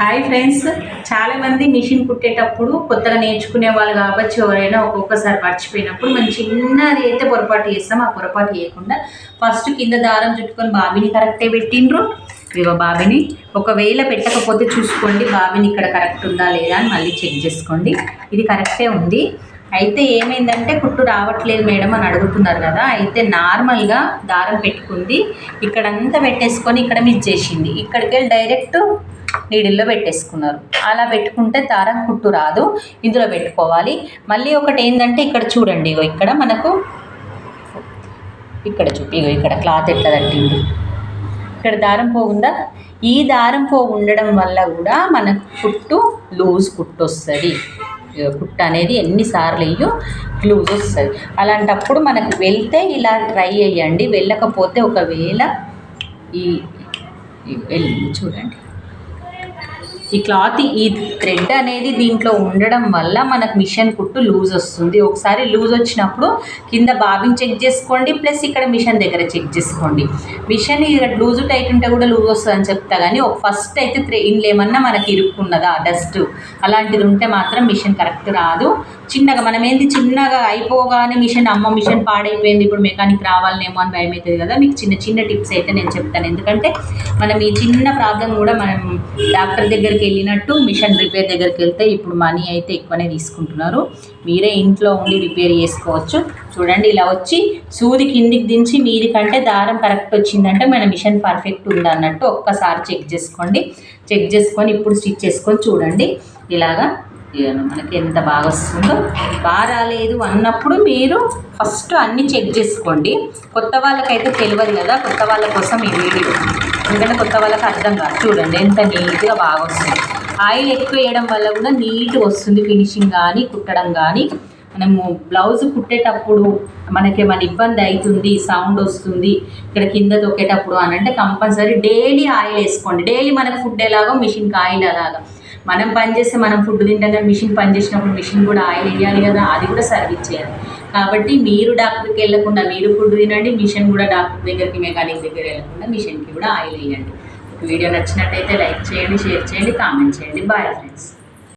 Hi friends, చాలామంది machine కుట్టేటప్పుడు కొత్తగా నేర్చుకునే వాళ్ళు కాబట్టి ఎవరైనా ఒక్కొక్కసారి మర్చిపోయినప్పుడు మనం చిన్నది అయితే పొరపాటు చేస్తాం. ఆ పొరపాటు చేయకుండా ఫస్ట్ కింద దారం చుట్టుకొని బాబిని కరెక్టే పెట్టిండ్రు. ఇదిగో బాబిని ఒకవేళ పెట్టకపోతే చూసుకోండి, బాబిని ఇక్కడ కరెక్ట్ ఉందా లేదా అని మళ్ళీ చెక్ చేసుకోండి. ఇది కరెక్టే ఉంది. అయితే ఏమైందంటే కుట్టు రావట్లేదు మేడం అని అడుగుతున్నారు కదా. అయితే నార్మల్గా దారం పెట్టుకుంది, ఇక్కడంతా పెట్టేసుకొని ఇక్కడ మిస్ చేసింది, ఇక్కడికి వెళ్ళి డైరెక్ట్ నీడిల్లో పెట్టేసుకున్నారు. అలా పెట్టుకుంటే దారం కుట్టు రాదు, ఇందులో పెట్టుకోవాలి. మళ్ళీ ఒకటి ఏంటంటే ఇక్కడ చూడండి, ఇగో ఇక్కడ మనకు ఇక్కడ ఇగో ఇక్కడ క్లాత్ ఎట్లా తట్టింది, ఇక్కడ దారం పోగుందా. ఈ దారం పోగు ఉండడం వల్ల కూడా మనకు కుట్టు లూజ్ కుట్టు వస్తుంది. కుట్టు అనేది ఎన్నిసార్లు అయ్యో లూజ్ వస్తుంది. అలాంటప్పుడు మనకు వెళ్తే ఇలా ట్రై చేయండి. వెళ్ళకపోతే ఒకవేళ ఈ చూడండి, ఈ క్లాత్ ఈ థ్రెడ్ అనేది దీంట్లో ఉండడం వల్ల మనకు మిషన్ కుట్టు లూజ్ వస్తుంది. ఒకసారి లూజ్ వచ్చినప్పుడు కింద బాబిని చెక్ చేసుకోండి, ప్లస్ ఇక్కడ మిషన్ దగ్గర చెక్ చేసుకోండి. మిషన్ లూజు టైట్ ఉంటే కూడా లూజ్ వస్తుంది అని చెప్తా, కానీ ఫస్ట్ అయితే ఇంట్లో ఏమన్నా మనకి ఇరుక్కున్నదా డస్ట్ అలాంటిది ఉంటే మాత్రం మిషన్ కరెక్ట్ రాదు. చిన్నగా మనం ఏంది చిన్నగా అయిపోగానే మిషన్ మిషన్ పాడైపోయింది ఇప్పుడు మెకానిక్ రావాలనేమో అని భయం అవుతుంది కదా. మీకు చిన్న చిన్న టిప్స్ అయితే నేను చెప్తాను, ఎందుకంటే మనం ఈ చిన్న ప్రాబ్లం కూడా మనం డాక్టర్ దగ్గరికి వెళ్ళినట్టు మిషన్ రిపేర్ దగ్గరికి వెళ్తే ఇప్పుడు మనీ అయితే ఎక్కువనే తీసుకుంటున్నారు. మీరే ఇంట్లో ఉండి రిపేర్ చేసుకోవచ్చు. చూడండి, ఇలా వచ్చి సూది కిందికి దించి మీది కంటే దారం కరెక్ట్ వచ్చిందంటే మన మిషన్ పర్ఫెక్ట్ ఉందన్నట్టు ఒక్కసారి చెక్ చేసుకోండి. చెక్ చేసుకొని ఇప్పుడు స్టిచ్ చేసుకొని చూడండి. ఇలాగా మనకి ఎంత బాగా వస్తుందో. బాగా రాలేదు అన్నప్పుడు మీరు ఫస్ట్ అన్నీ చెక్ చేసుకోండి. కొత్త వాళ్ళకైతే తెలియదు కదా, కొత్త వాళ్ళ కోసం ఈ వీడియో, ఎందుకంటే కొత్త వాళ్ళకి అర్థం కాదు. చూడండి ఎంత నీట్గా బాగా వస్తుంది. ఆయిల్ ఎక్కువ వేయడం వల్ల కూడా నీట్గా వస్తుంది ఫినిషింగ్ కానీ కుట్టడం కానీ. మనము బ్లౌజ్ కుట్టేటప్పుడు మనకేమైనా ఇబ్బంది అవుతుంది, సౌండ్ వస్తుంది ఇక్కడ కింద తొక్కేటప్పుడు అని అంటే కంపల్సరీ డైలీ ఆయిల్ వేసుకోండి. డైలీ మనకు ఫుడ్ ఎలాగో మిషన్కి ఆయిల్ అలాగా. మనం పని చేస్తే మనం ఫుడ్ తింటాం, కానీ మిషన్ పని చేసినప్పుడు మిషన్ కూడా ఆయిల్ వేయాలి కదా, అది కూడా సర్వీస్ చేయాలి. కాబట్టి మీరు డాక్టర్కి వెళ్ళకుండా మీరు ఫుడ్ తినండి, మిషన్ కూడా డాక్టర్ దగ్గరికి మెకానిక్ దగ్గర వెళ్ళకుండా మిషన్కి కూడా ఆయిల్ వేయండి. వీడియో నచ్చినట్టయితే లైక్ చేయండి, షేర్ చేయండి, కామెంట్ చేయండి. Bye friends.